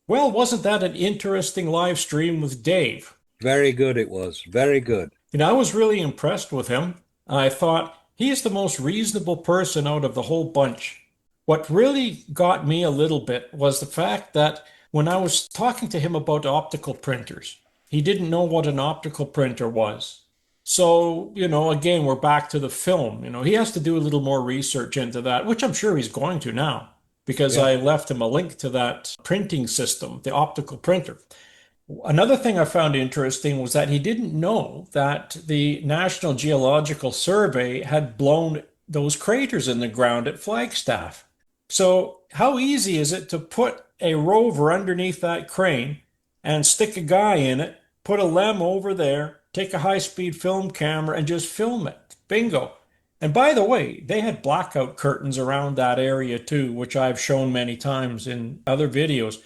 Well, wasn't that an interesting live stream with Dave? Very good it was. Very good. I was really impressed with him. I thought he's the most reasonable person out of the whole bunch. What really got me a little bit was the fact that when I was talking to him about optical printers, he didn't know what an optical printer was. So, again, we're back to the film. He has to do a little more research into that, which I'm sure he's going to now because Yeah. I left him a link to that printing system, the optical printer. Another thing I found interesting was that he didn't know that the National Geological Survey had blown those craters in the ground at Flagstaff. So, how easy is it to put a rover underneath that crane and stick a guy in it, put a lem over there, take a high-speed film camera, and just film it? Bingo. And by the way, they had blackout curtains around that area too, which I've shown many times in other videos.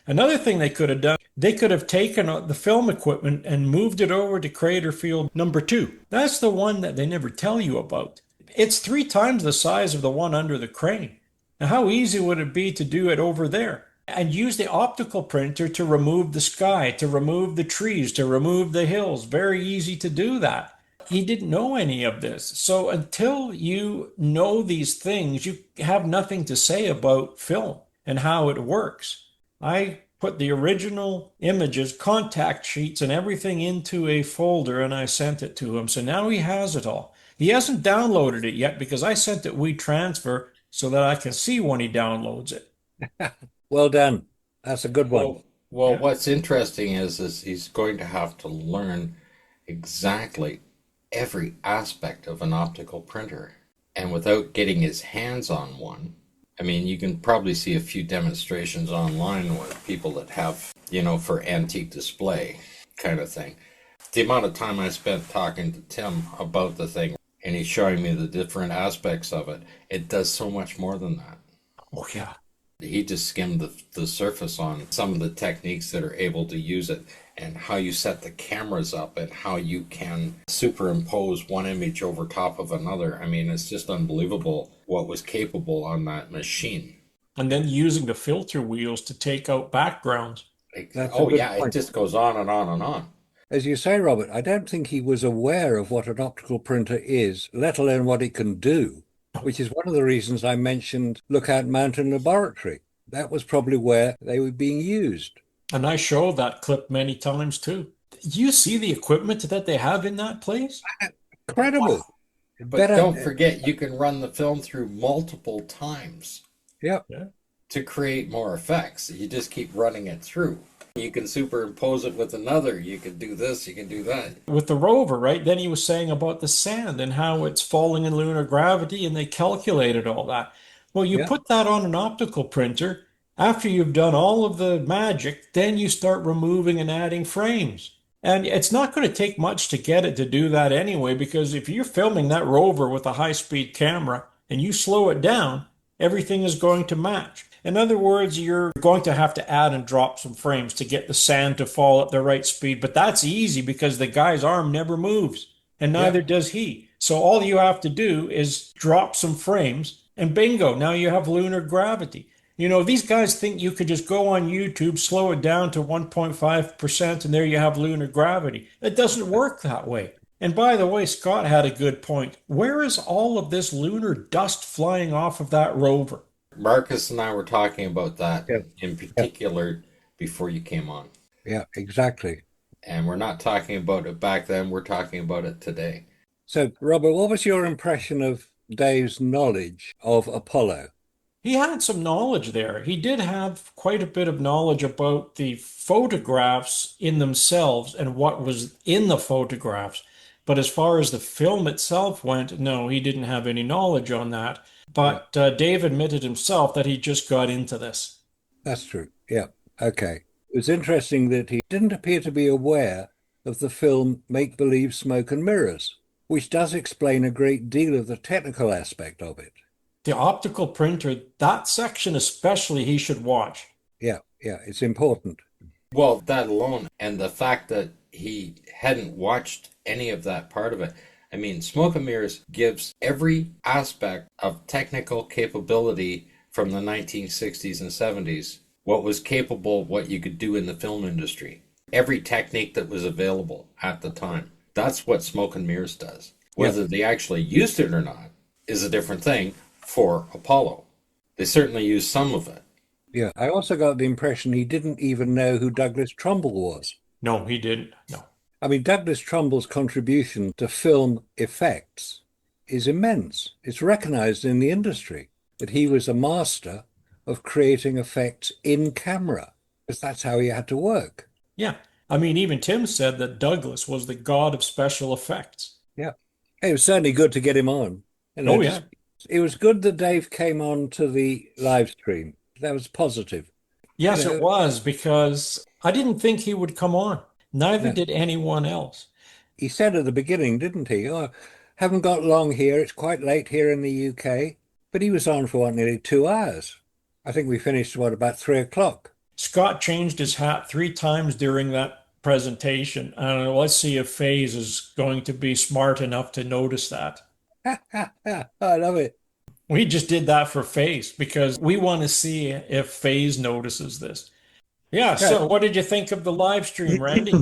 Another thing they could have done, they could have taken the film equipment and moved it over to Crater Field number two. That's the one that they never tell you about. It's 3 times the size of the one under the crane. Now, how easy would it be to do it over there? And use the optical printer to remove the sky, to remove the trees, to remove the hills. Very easy to do that. He didn't know any of this. So until you know these things, you have nothing to say about film and how it works. I put the original images, contact sheets, and everything into a folder and I sent it to him. So now he has it all. He hasn't downloaded it yet because I sent it WeTransfer so that I can see when he downloads it. Well done. That's a good one. Well, Yeah. what's interesting is he's going to have to learn exactly every aspect of an optical printer. And without getting his hands on one, I mean, you can probably see a few demonstrations online with people that have, for antique display kind of thing. The amount of time I spent talking to Tim about the thing and he's showing me the different aspects of it, it does so much more than that. Oh, yeah. He just skimmed the surface on some of the techniques that are able to use it and how you set the cameras up and how you can superimpose one image over top of another. I mean, it's just unbelievable what was capable on that machine. And then using the filter wheels to take out backgrounds. That's a Oh, good yeah, it point. just goes on and on and on. As you say, Robert, I don't think he was aware of what an optical printer is, let alone what it can do, which is one of the reasons I mentioned Lookout Mountain Laboratory. That was probably where they were being used. And I showed that clip many times too. You see the equipment that they have in that place? Incredible. But Better. don't forget, you can run the film through multiple times Yeah. Yeah. to create more effects. You just keep running it through. You can superimpose it with another. You can do this, you can do that. With the rover, right? Then he was saying about the sand and how it's falling in lunar gravity, and they calculated all that. Well, you Yeah. put that on an optical printer. After you've done all of the magic, then you start removing and adding frames. And it's not going to take much to get it to do that anyway, because if you're filming that rover with a high-speed camera and you slow it down, everything is going to match. In other words, you're going to have to add and drop some frames to get the sand to fall at the right speed, but that's easy because the guy's arm never moves, and Yeah. neither does he. So all you have to do is drop some frames, and bingo, now you have lunar gravity. These guys think you could just go on YouTube, slow it down to 1.5%, and there you have lunar gravity. It doesn't work that way. And by the way, Scott had a good point. Where is all of this lunar dust flying off of that rover? Marcus and I were talking about that Yeah. in Yeah. particular before you came on. Yeah, exactly. And we're not talking about it back then, we're talking about it today. So, Robert, what was your impression of Dave's knowledge of Apollo? He had some knowledge there. He did have quite a bit of knowledge about the photographs in themselves and what was in the photographs. But as far as the film itself went, no, he didn't have any knowledge on that. Yeah, But Dave admitted himself that he just got into this. that's true. Yeah. Okay. It was interesting that he didn't appear to be aware of the film Make Believe Smoke and Mirrors, which does explain a great deal of the technical aspect of it. The optical printer, that section especially, he should watch. Yeah, yeah, it's important. Well, that alone, and the fact that he hadn't watched any of that part of it. I mean, Smoke and Mirrors gives every aspect of technical capability from the 1960s and 70s what was capable, what you could do in the film industry, every technique that was available at the time. That's what Smoke and Mirrors does. Yeah. Whether they actually used it or not is a different thing for Apollo. They certainly used some of it. Yeah. I also got the impression he didn't even know who Douglas Trumbull was. No, he didn't. No. I mean, Douglas Trumbull's contribution to film effects is immense. It's recognized in the industry that he was a master of creating effects in camera, because that's how he had to work. Yeah. I mean, even Tim said that Douglas was the god of special effects. Yeah. It was certainly good to get him on. Oh, yeah. It was good that Dave came on to the live stream. That was positive. You Yes, it know, was because I didn't think he would come on. Neither no. did anyone else. He said at the beginning, didn't he? Oh, haven't got long here. It's quite late here in the UK. But he was on for what, nearly 2 hours. I think we finished, what, about 3 o'clock. Scott changed his hat 3 times during that presentation. And let's see if FaZe is going to be smart enough to notice that. I love it. We just did that for FaZe because we want to see if FaZe notices this. Yeah, Yeah. so what did you think of the live stream, Randy?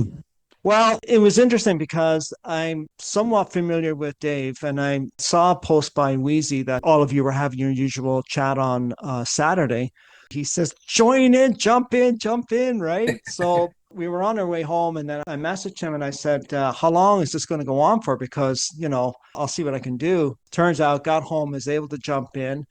Well, it was interesting because I'm somewhat familiar with Dave, and I saw a post by Wheezy that all of you were having your usual chat on Saturday. He says, join in, jump in, right? So we were on our way home, and then I messaged him and I said, how long is this going to go on for? Because, I'll see what I can do. Turns out, got home, is able to jump in.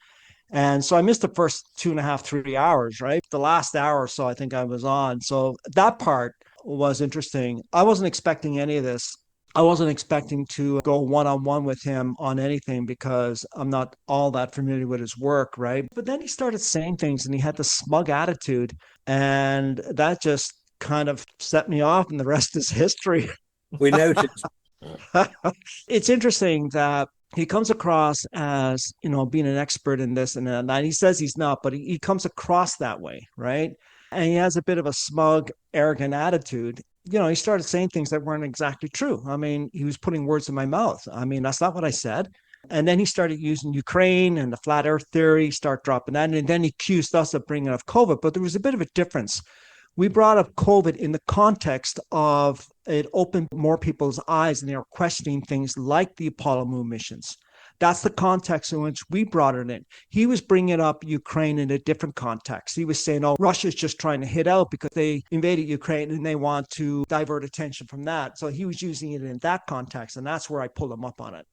And so I missed the first 2.5, 3 hours, right? The last hour or so, I think I was on. So that part was interesting. I wasn't expecting any of this. I wasn't expecting to go one on one with him on anything because I'm not all that familiar with his work, right? But then he started saying things and he had this smug attitude. And that just kind of set me off, and the rest is history. We noticed. It's interesting that he comes across as, being an expert in this and that. And he says he's not, but he comes across that way, right? And he has a bit of a smug, arrogant attitude. He started saying things that weren't exactly true. I mean, he was putting words in my mouth. I mean, that's not what I said. And then he started using Ukraine and the flat earth theory, start dropping that. And then he accused us of bringing up COVID. But there was a bit of a difference. We brought up COVID in the context of it opened more people's eyes and they were questioning things like the Apollo moon missions. That's the context in which we brought it in. He was bringing up Ukraine in a different context. He was saying, oh, Russia's just trying to hit out because they invaded Ukraine and they want to divert attention from that. So he was using it in that context. And that's where I pulled him up on it.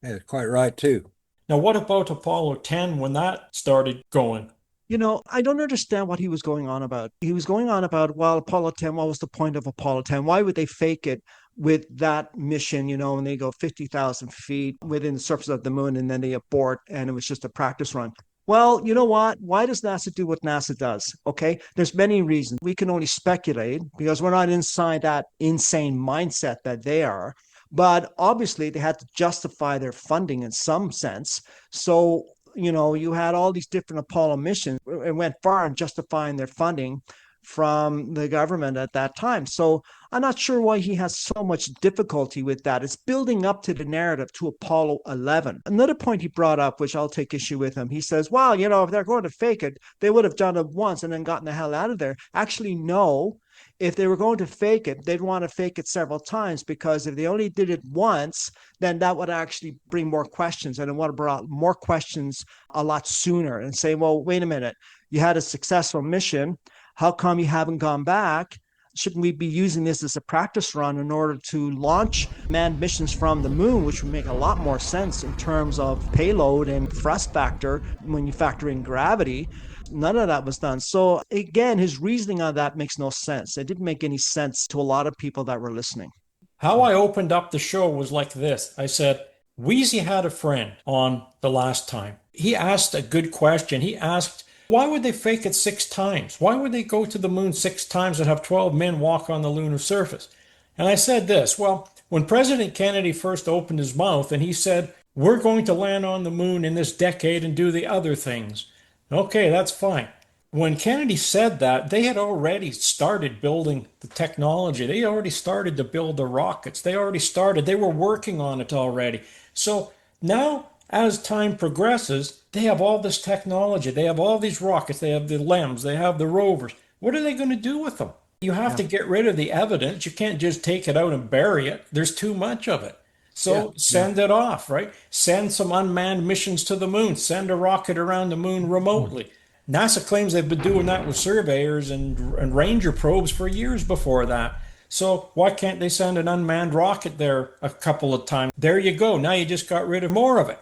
Yeah, quite right, too. Now, what about Apollo 10 when that started going? I don't understand what he was going on about. He was going on about, well, Apollo 10, what was the point of Apollo 10? Why would they fake it with that mission, and they go 50,000 feet within the surface of the moon and then they abort and it was just a practice run? Well, you know what? Why does NASA do what NASA does? Okay. There's many reasons. We can only speculate because we're not inside that insane mindset that they are. But obviously, they had to justify their funding in some sense. So, you had all these different Apollo missions. It went far in justifying their funding from the government at that time. So I'm not sure why he has so much difficulty with that. It's building up to the narrative to Apollo 11. Another point he brought up, which I'll take issue with him, he says, well, if they're going to fake it, they would have done it once and then gotten the hell out of there. Actually, no. If they were going to fake it, they'd want to fake it several times, because if they only did it once, then that would actually bring more questions, and it would have brought more questions a lot sooner and say, well, wait a minute, you had a successful mission. How come you haven't gone back? Shouldn't we be using this as a practice run in order to launch manned missions from the moon, which would make a lot more sense in terms of payload and thrust factor when you factor in gravity? None of that was done. So again, his reasoning on that makes no sense. It didn't make any sense to a lot of people that were listening. How I opened up the show was like this. I said, Wheezy had a friend on the last time. He asked a good question. He asked, why would they fake it 6 times? Why would they go to the moon 6 times and have 12 men walk on the lunar surface? And I said this, well, when President Kennedy first opened his mouth and he said, we're going to land on the moon in this decade and do the other things. Okay, that's fine. When Kennedy said that, they had already started building the technology. They already started to build the rockets. They were working on it already. So now, As time progresses, they have all this technology. They have all these rockets. They have the LEMs. They have the rovers. What are they going to do with them? You have Yeah. to get rid of the evidence. You can't just take it out and bury it. There's too much of it. Yeah. So Yeah. send it off, right? Send some unmanned missions to the moon. Send a rocket around the moon remotely. NASA claims they've been doing that with surveyors and Ranger probes for years before that. So why can't they send an unmanned rocket there a couple of times? There you go. Now you just got rid of more of it.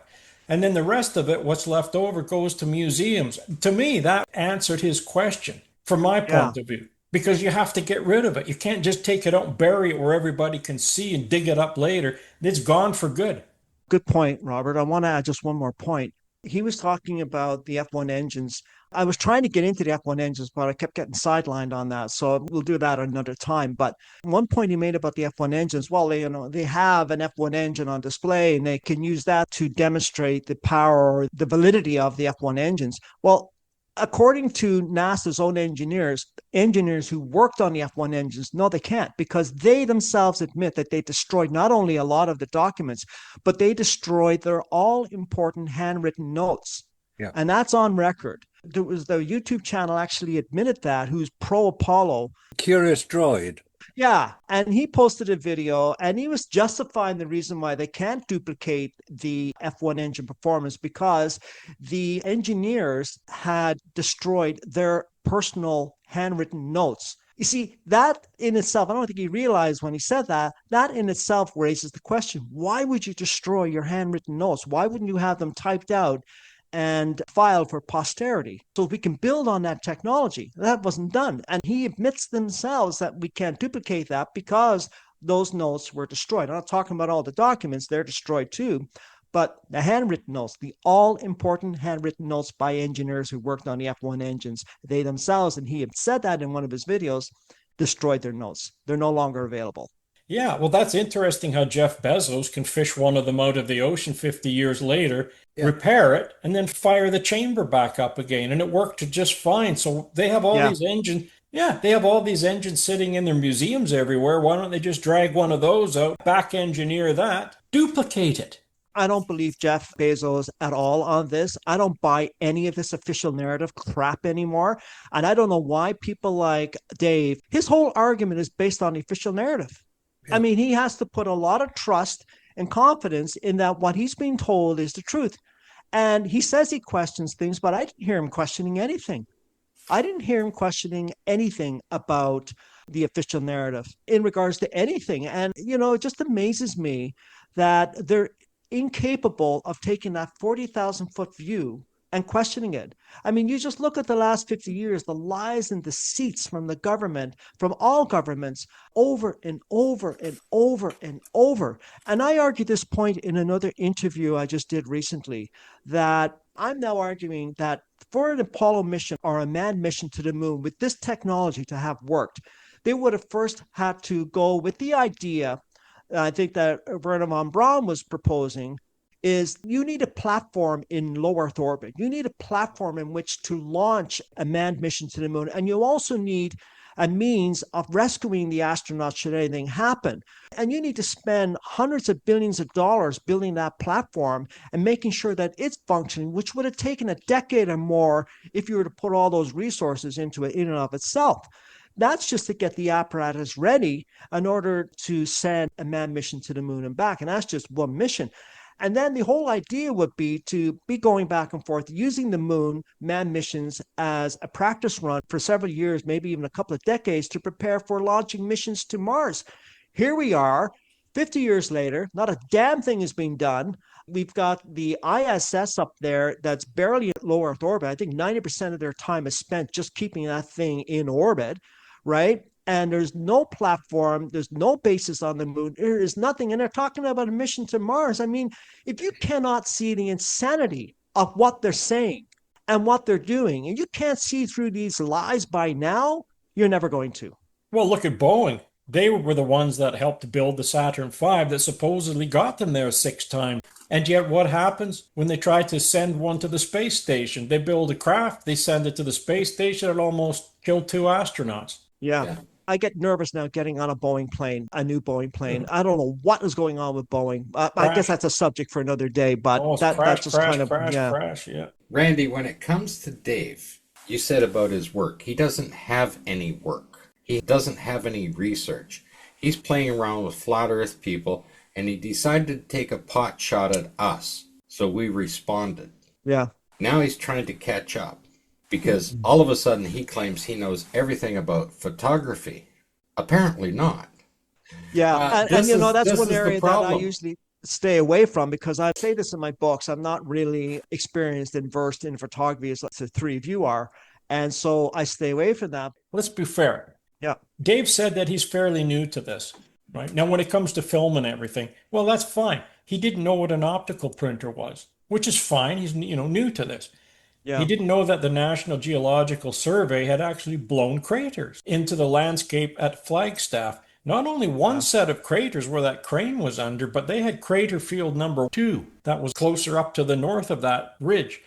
And then the rest of it, what's left over, goes to museums. To me, that answered his question from my Yeah. point of view, because you have to get rid of it. You can't just take it out and bury it where everybody can see and dig it up later. It's gone for good. Good point, Robert. I want to add just one more point. He was talking about the F1 engines. I was trying to get into the F1 engines, but I kept getting sidelined on that. So we'll do that another time. But one point he made about the F1 engines, well, they have an F1 engine on display and they can use that to demonstrate the power or the validity of the F1 engines. Well, according to NASA's own engineers who worked on the F1 engines, no, they can't, because they themselves admit that they destroyed not only a lot of the documents, but they destroyed their all important handwritten notes. Yeah. And that's on record. There was the YouTube channel actually admitted that, who's pro Apollo. Curious Droid. Yeah, and he posted a video and he was justifying the reason why they can't duplicate the F1 engine performance, because the engineers had destroyed their personal handwritten notes. You see, that in itself, I don't think he realized when he said that, that in itself raises the question, why would you destroy your handwritten notes? Why wouldn't you have them typed out and filed for posterity, so we can build on that technology? That wasn't done. And he admits themselves that we can't duplicate that because those notes were destroyed. I'm not talking about all the documents, they're destroyed too. But the handwritten notes, the all important handwritten notes by engineers who worked on the F1 engines, they themselves, and he had said that in one of his videos, destroyed their notes. They're no longer available. Yeah, well, that's interesting how Jeff Bezos can fish one of them out of the ocean 50 years later, Yeah. repair it, and then fire the chamber back up again. And it worked just fine. So they have all Yeah. these engines. Yeah, they have all these engines sitting in their museums everywhere. Why don't they just drag one of those out, back engineer that, duplicate it? I don't believe Jeff Bezos at all on this. I don't buy any of this official narrative crap anymore. And I don't know why people like Dave, his whole argument is based on the official narrative. Yeah. I mean, he has to put a lot of trust and confidence in that what he's being told is the truth. And he says he questions things, but I didn't hear him questioning anything. I didn't hear him questioning anything about the official narrative in regards to anything. And, it just amazes me that they're incapable of taking that 40,000-foot view and questioning it. I mean, you just look at the last 50 years, the lies and deceits from the government, from all governments, over and over and over and over. And I argued this point in another interview I just did recently, that I'm now arguing that for an Apollo mission or a manned mission to the moon, with this technology to have worked, they would have first had to go with the idea, I think that Werner von Braun was proposing, is you need a platform in low Earth orbit. You need a platform in which to launch a manned mission to the moon. And you also need a means of rescuing the astronauts should anything happen. And you need to spend hundreds of billions of dollars building that platform and making sure that it's functioning, which would have taken a decade or more if you were to put all those resources into it in and of itself. That's just to get the apparatus ready in order to send a manned mission to the moon and back. And that's just one mission. And then the whole idea would be to be going back and forth, using the moon manned missions as a practice run for several years, maybe even a couple of decades, to prepare for launching missions to Mars. Here we are, 50 years later, not a damn thing is being done. We've got the ISS up there that's barely at low Earth orbit. I think 90% of their time is spent just keeping that thing in orbit, right? And there's no platform, there's no basis on the moon, there is nothing. And they're talking about a mission to Mars. I mean, if you cannot see the insanity of what they're saying and what they're doing, and you can't see through these lies by now, you're never going to. Well, look at Boeing. They were the ones that helped build the Saturn V that supposedly got them there 6 times. And yet what happens when they try to send one to the space station? They build a craft, they send it to the space station, it almost killed 2 astronauts. Yeah. Yeah. I get nervous now getting on a Boeing plane, a new Boeing plane. I don't know what is going on with Boeing. I guess Crash. that's a subject for another day, but Almost that's crash, just crash, kind of, crash, yeah, crash. Yeah. Randy, when it comes to Dave, you said about his work, he doesn't have any work. He doesn't have any research. He's playing around with flat earth people, and he decided to take a pot shot at us. So we responded. yeah. Now he's trying to catch up because all of a sudden he claims he knows everything about photography. Apparently not. Yeah, and This you know is that's this one is the area that I problem. usually stay away from because I say this in my books. I'm not really experienced and versed in photography as the three of you are, and so I stay away from that. Let's be fair. Yeah, Dave said that he's fairly new to this, right? Now, when it comes to film and everything, well, that's fine. He didn't know what an optical printer was, which is fine. He's, new to this. He yeah, didn't know that the National Geological Survey had actually blown craters into the landscape at Flagstaff. Not only one yeah, set of craters where that crane was under, but they had crater field number 2 that was closer up to the north of that ridge.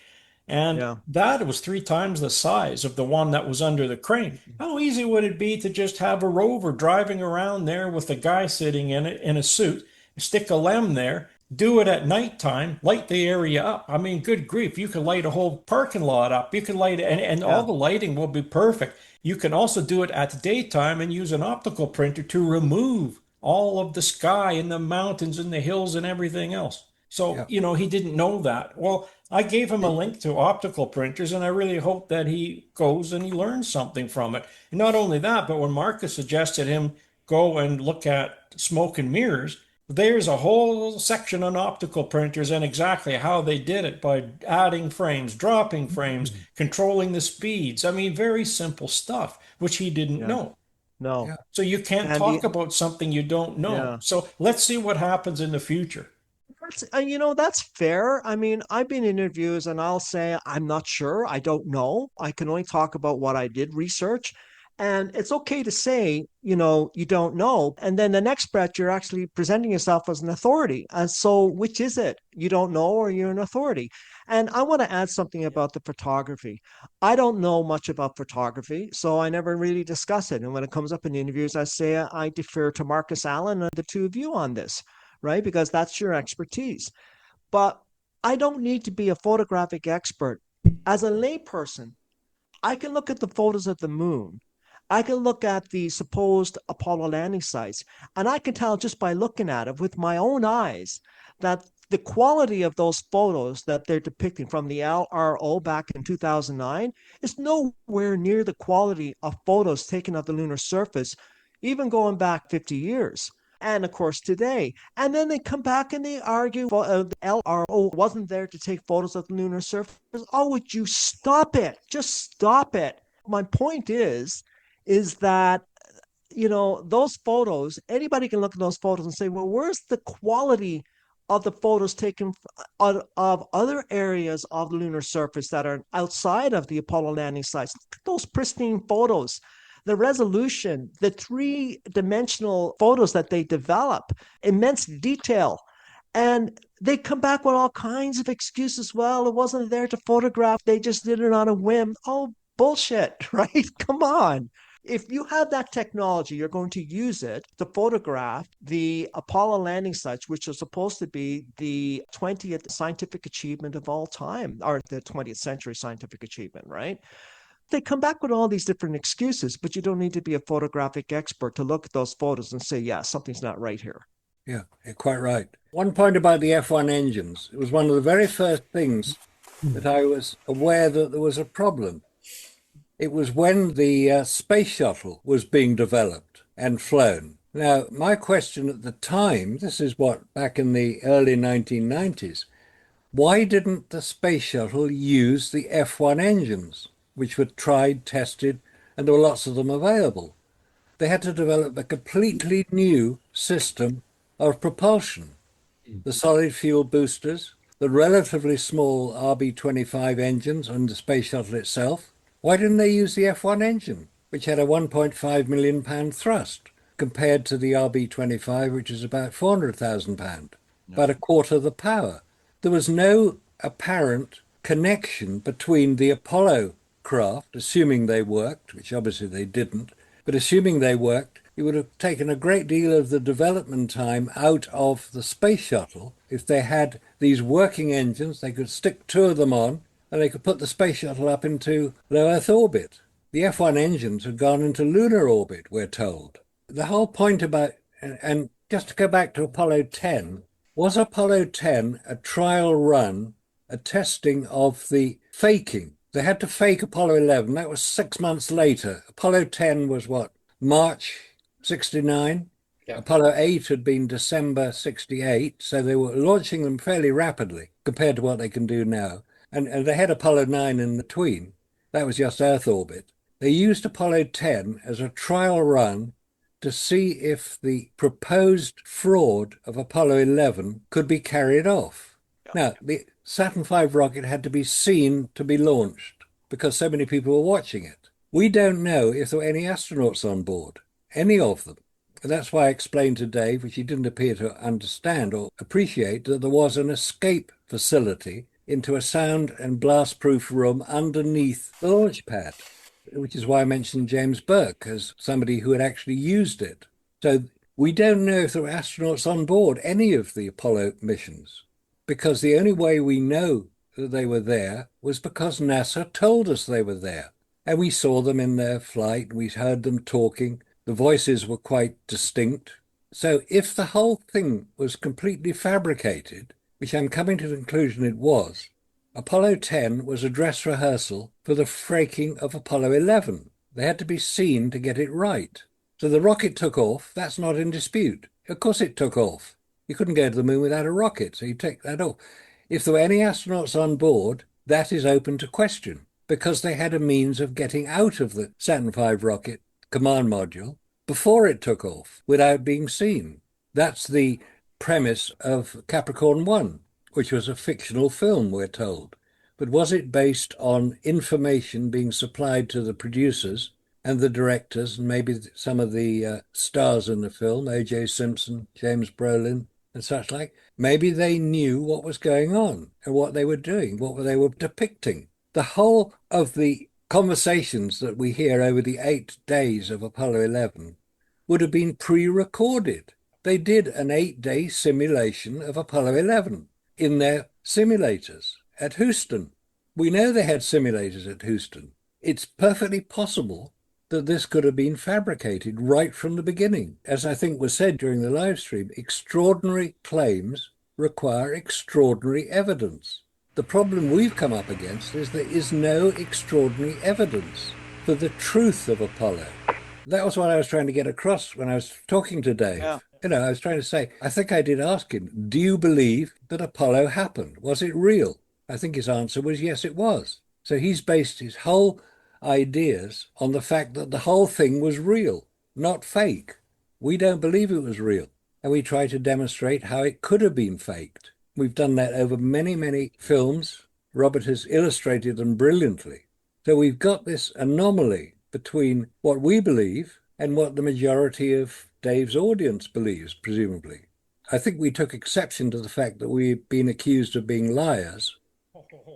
And yeah, that was 3 times the size of the one that was under the crane. How easy would it be to just have a rover driving around there with a guy sitting in it in a suit, stick a lem there, do it at nighttime, light the area up? I mean, good grief, you could light a whole parking lot up. You can light it, and all yeah, the lighting will be perfect. You can also do it at daytime and use an optical printer to remove all of the sky and the mountains and the hills and everything else. So, Yeah. he didn't know that. Well, I gave him a link to optical printers, and I really hope that he goes and he learns something from it. And not only that, but when Marcus suggested him go and look at smoke and mirrors, there's a whole section on optical printers and exactly how they did it by adding frames, dropping frames, controlling the speeds. I mean, very simple stuff, which he didn't yeah. know. No, Yeah. So you can't and talk about something you don't know. yeah. So let's see what happens in the future. That's fair. I mean, I've been in interviews and I'll say, I'm not sure. I don't know. I can only talk about what I did research. And it's okay to say, you don't know. And then the next breath, you're actually presenting yourself as an authority. And so, which is it? You don't know or you're an authority? And I want to add something about the photography. I don't know much about photography, so I never really discuss it. And when it comes up in interviews, I say I defer to Marcus Allen and the two of you on this, right? Because that's your expertise. But I don't need to be a photographic expert. As a layperson, I can look at the photos of the moon. I can look at the supposed Apollo landing sites, and I can tell just by looking at it with my own eyes that the quality of those photos that they're depicting from the LRO back in 2009 is nowhere near the quality of photos taken of the lunar surface, even going back 50 years. And of course, today. And then they come back and they argue, well, the LRO wasn't there to take photos of the lunar surface. Oh, would you stop it? Just stop it. My point is that those photos, anybody can look at those photos and say, well, where's the quality of the photos taken of other areas of the lunar surface that are outside of the Apollo landing sites? Look at those pristine photos, the resolution, the three-dimensional photos that they develop, immense detail. And they come back with all kinds of excuses. Well, it wasn't there to photograph. They just did it on a whim. Oh, bullshit, right? Come on. If you have that technology, you're going to use it to photograph the Apollo landing sites, which are supposed to be the 20th scientific achievement of all time, or the 20th century scientific achievement, right? They come back with all these different excuses, but you don't need to be a photographic expert to look at those photos and say, yeah, something's not right here. Yeah, you're quite right. One point about the F1 engines. It was one of the very first things that I was aware that there was a problem. It was when the space shuttle was being developed and flown. Now, my question at the time, this is what, back in the early 1990s, why didn't the space shuttle use the F1 engines, which were tried, tested, and there were lots of them available? They had to develop a completely new system of propulsion. The solid fuel boosters, the relatively small RB-25 engines and the space shuttle itself. Why didn't they use the F1 engine, which had a 1.5 million pound thrust, compared to the RB-25, which is about 400,000 pound, about a quarter of the power? There was no apparent connection between the Apollo craft, assuming they worked, which obviously they didn't, But assuming they worked, it would have taken a great deal of the development time out of the space shuttle. If they had these working engines, they could stick two of them on and they could put the space shuttle up into low Earth orbit. The F-1 engines had gone into lunar orbit, we're told. The whole point about, and just to go back to Apollo 10, was Apollo 10 a trial run, a testing of the faking? They had to fake Apollo 11. That was 6 months later. Apollo 10 was what? March 69? Yeah. Apollo 8 had been December 68. So they were launching them fairly rapidly compared to what they can do now. And they had Apollo 9 in between. That was just Earth orbit. They used Apollo 10 as a trial run to see if the proposed fraud of Apollo 11 could be carried off. Now, the Saturn V rocket had to be seen to be launched because so many people were watching it. We don't know if there were any astronauts on board, any of them. And that's why I explained to Dave, which he didn't appear to understand or appreciate, that there was an escape facility into a sound and blast-proof room underneath the launch pad, which is why I mentioned James Burke as somebody who had actually used it. So we don't know if there were astronauts on board any of the Apollo missions, because the only way we know that they were there was because NASA told us they were there. And we saw them in their flight, we heard them talking, the voices were quite distinct. So if the whole thing was completely fabricated, which I'm coming to the conclusion it was, Apollo 10 was a dress rehearsal for the faking of Apollo 11. They had to be seen to get it right. So the rocket took off. That's not in dispute. Of course it took off. You couldn't go to the moon without a rocket, so you take that off. If there were any astronauts on board, that is open to question because they had a means of getting out of the Saturn V rocket command module before it took off without being seen. That's the premise of Capricorn 1, which was a fictional film, we're told. But was it based on information being supplied to the producers and the directors, and maybe some of the stars in the film, O.J. Simpson, James Brolin, and such like? Maybe they knew what was going on and what they were doing, what they were depicting. The whole of the conversations that we hear over the 8 days of Apollo 11 would have been pre-recorded. They did an 8-day simulation of Apollo 11 in their simulators at Houston. We know they had simulators at Houston. It's perfectly possible that this could have been fabricated right from the beginning. As I think was said during the live stream, extraordinary claims require extraordinary evidence. The problem we've come up against is there is no extraordinary evidence for the truth of Apollo. That was what I was trying to get across when I was talking to Dave. Yeah. I was trying to say, I think I did ask him, do you believe that Apollo happened? Was it real? I think his answer was yes, it was. So he's based his whole ideas on the fact that the whole thing was real, not fake. We don't believe it was real. And we try to demonstrate how it could have been faked. We've done that over many, many films. Robert has illustrated them brilliantly. So we've got this anomaly between what we believe and what the majority of Dave's audience believes, presumably. I think we took exception to the fact that we've been accused of being liars.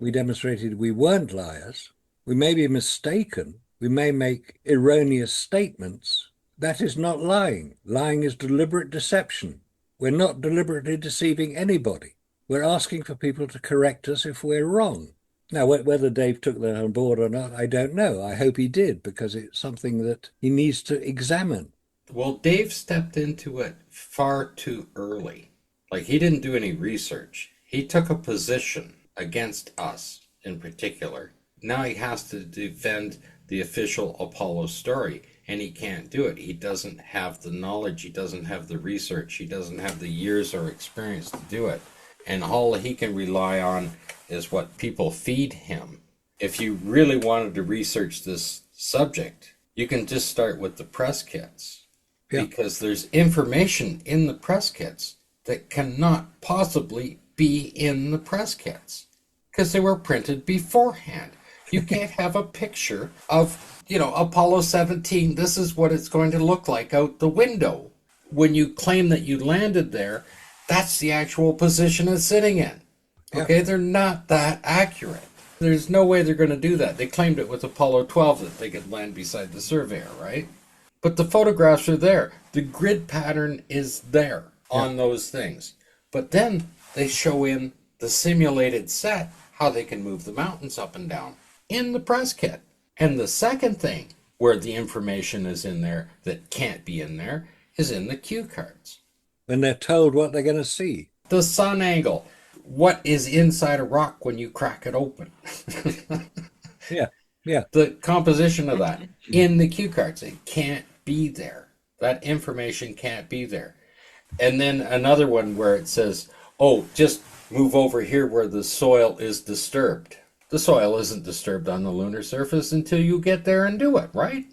We demonstrated we weren't liars. We may be mistaken. We may make erroneous statements. That is not lying. Lying is deliberate deception. We're not deliberately deceiving anybody. We're asking for people to correct us if we're wrong. Now, whether Dave took that on board or not, I don't know. I hope he did, because it's something that he needs to examine. Well, Dave stepped into it far too early. Like, he didn't do any research. He took a position against us in particular. Now he has to defend the official Apollo story, and he can't do it. He doesn't have the knowledge. He doesn't have the research. He doesn't have the years or experience to do it. And all he can rely on is what people feed him. If you really wanted to research this subject, you can just start with the press kits. Yeah. Because there's information in the press kits that cannot possibly be in the press kits because they were printed beforehand. You can't have a picture of, Apollo 17. This is what it's going to look like out the window. When you claim that you landed there, that's the actual position it's sitting in. Okay, they're not that accurate. There's no way they're going to do that. They claimed it with Apollo 12 that they could land beside the surveyor, right? But the photographs are there. The grid pattern is there Yeah. on those things. But then they show in the simulated set how they can move the mountains up and down in the press kit. And the second thing where the information is in there that can't be in there is in the cue cards. When they're told what they're going to see. The sun angle. What is inside a rock when you crack it open? Yeah. Yeah. The composition of that in the cue cards. It can't be there. That information can't be there. And then another one where it says, oh, just move over here where the soil is disturbed. The soil isn't disturbed on the lunar surface until you get there and do it, right?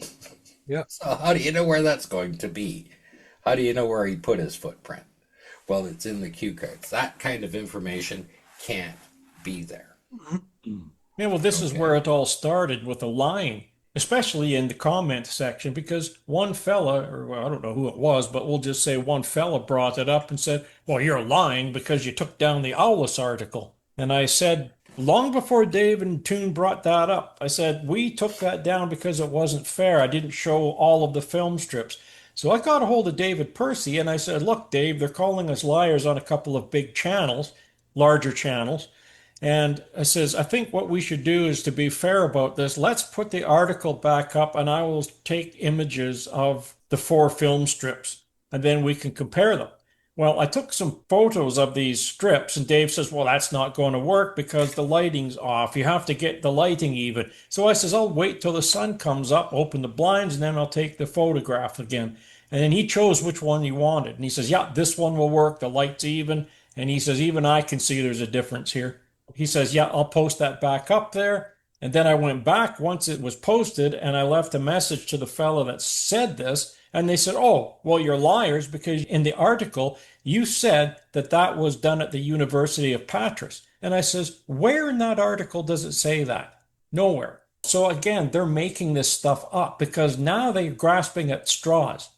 Yeah. So how do you know where that's going to be? How do you know where he put his footprint? Well, it's in the cue cards. That kind of information can't be there. Yeah, well, this is where it all started with the lying, especially in the comment section, because one fella, or well, I don't know who it was, but we'll just say one fella brought it up and said, well, you're lying because you took down the Owless article. And I said, long before Dave and Toon brought that up, I said, we took that down because it wasn't fair. I didn't show all of the film strips. So I got a hold of David Percy and I said, look, Dave, they're calling us liars on a couple of big channels, larger channels. And I says, I think what we should do is to be fair about this. Let's put the article back up and I will take images of the four film strips and then we can compare them. Well, I took some photos of these strips and Dave says, well, that's not going to work because the lighting's off. You have to get the lighting even. So I says, I'll wait till the sun comes up, open the blinds, and then I'll take the photograph again. And then he chose which one he wanted. And he says, yeah, this one will work. The light's even. And he says, even I can see there's a difference here. He says, yeah, I'll post that back up there. And then I went back once it was posted and I left a message to the fellow that said this. And they said, oh, well, you're liars because in the article, you said that that was done at the University of Patras. And I says, where in that article does it say that? Nowhere. So again, they're making this stuff up because now they're grasping at straws.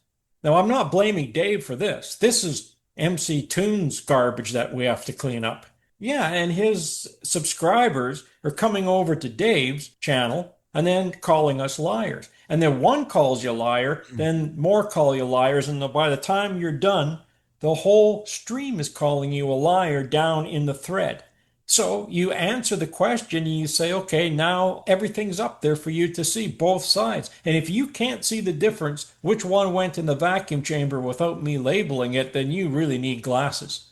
Now, I'm not blaming Dave for this. This is MC Toon's garbage that we have to clean up. Yeah, and his subscribers are coming over to Dave's channel and then calling us liars. And then one calls you a liar, then more call you liars, and by the time you're done, the whole stream is calling you a liar down in the thread. So you answer the question and you say, okay, now everything's up there for you to see both sides. And if you can't see the difference, which one went in the vacuum chamber without me labeling it, then you really need glasses.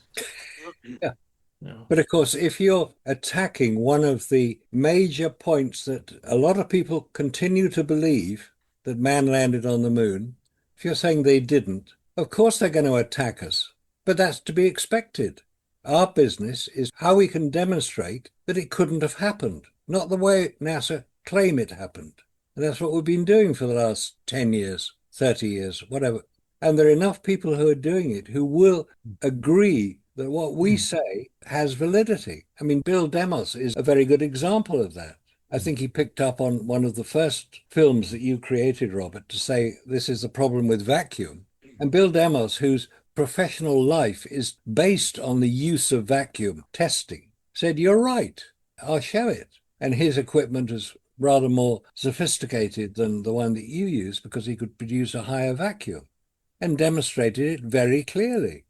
Yeah. No. But of course, if you're attacking one of the major points that a lot of people continue to believe that man landed on the moon, if you're saying they didn't, of course they're going to attack us. But that's to be expected. Our business is how we can demonstrate that it couldn't have happened, not the way NASA claim it happened. And that's what we've been doing for the last 10 years, 30 years, whatever. And there are enough people who are doing it who will agree that what we say has validity. I mean, Bill Demos is a very good example of that. I think he picked up on one of the first films that you created, Robert, to say this is the problem with vacuum. And Bill Demos, whose professional life is based on the use of vacuum testing, said, you're right, I'll show it. And his equipment is rather more sophisticated than the one that you use because he could produce a higher vacuum and demonstrated it very clearly,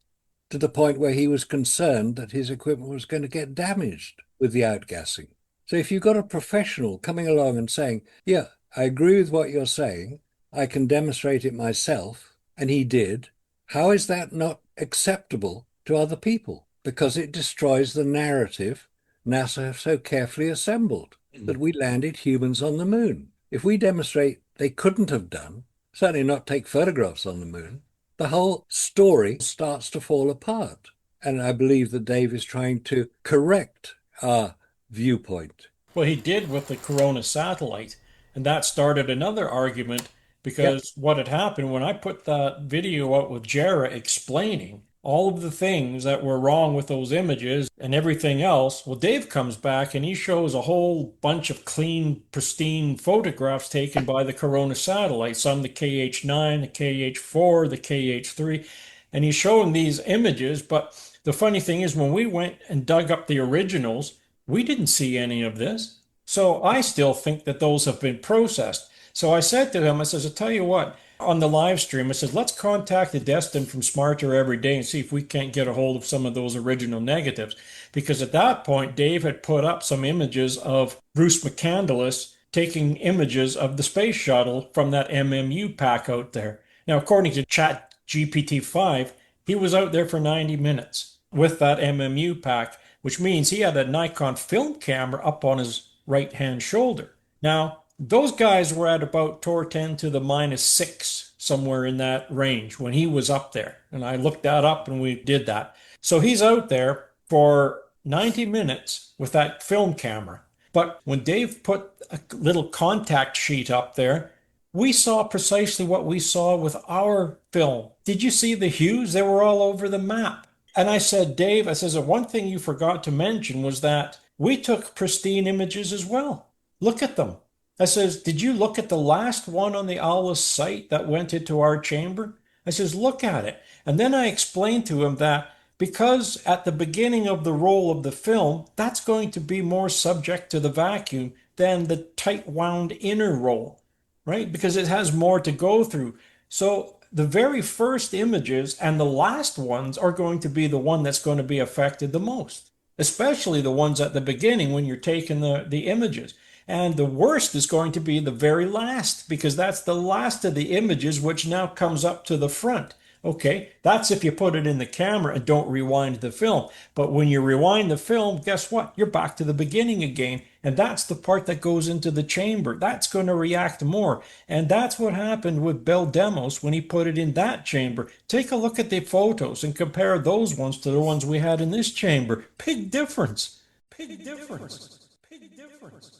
to the point where he was concerned that his equipment was going to get damaged with the outgassing. So if you've got a professional coming along and saying, yeah, I agree with what you're saying, I can demonstrate it myself, and he did, how is that not acceptable to other people? Because it destroys the narrative NASA have so carefully assembled, that we landed humans on the moon. If we demonstrate they couldn't have done, certainly not take photographs on the moon, the whole story starts to fall apart. And I believe that Dave is trying to correct our viewpoint. Well, he did with the Corona satellite, and that started another argument because what had happened when I put that video out with Jara explaining all of the things that were wrong with those images and everything else, well, Dave comes back and he shows a whole bunch of clean, pristine photographs taken by the Corona satellite, some the KH9, the KH4, the KH3, and he's showing these images. But the funny thing is, when we went and dug up the originals, we didn't see any of this. So I still think that those have been processed. So I said to him, I says, I'll tell you what, on the live stream, I said, let's contact the Destin from Smarter every day and see if we can't get a hold of some of those original negatives. Because at that point, Dave had put up some images of Bruce McCandless taking images of the space shuttle from that MMU pack out there. Now, according to Chat GPT-5, he was out there for 90 minutes with that MMU pack, which means he had a Nikon film camera up on his right-hand shoulder. Now, those guys were at about torr 10 to the -6, somewhere in that range when he was up there. And I looked that up and we did that. So he's out there for 90 minutes with that film camera. But when Dave put a little contact sheet up there, we saw precisely what we saw with our film. Did you see the hues? They were all over the map. And I said, Dave, I says, one thing you forgot to mention was that we took pristine images as well. Look at them. I says, did you look at the last one on the Alice site that went into our chamber? I says, look at it. And then I explained to him that because at the beginning of the roll of the film, that's going to be more subject to the vacuum than the tight wound inner roll, right? Because it has more to go through. So the very first images and the last ones are going to be the one that's going to be affected the most, especially the ones at the beginning when you're taking the images. And the worst is going to be the very last, because that's the last of the images, which now comes up to the front. Okay, that's if you put it in the camera and don't rewind the film. But when you rewind the film, guess what? You're back to the beginning again. And that's the part that goes into the chamber. That's going to react more. And that's what happened with Bell Demos when he put it in that chamber. Take a look at the photos and compare those ones to the ones we had in this chamber. Big difference. Big difference. Big difference.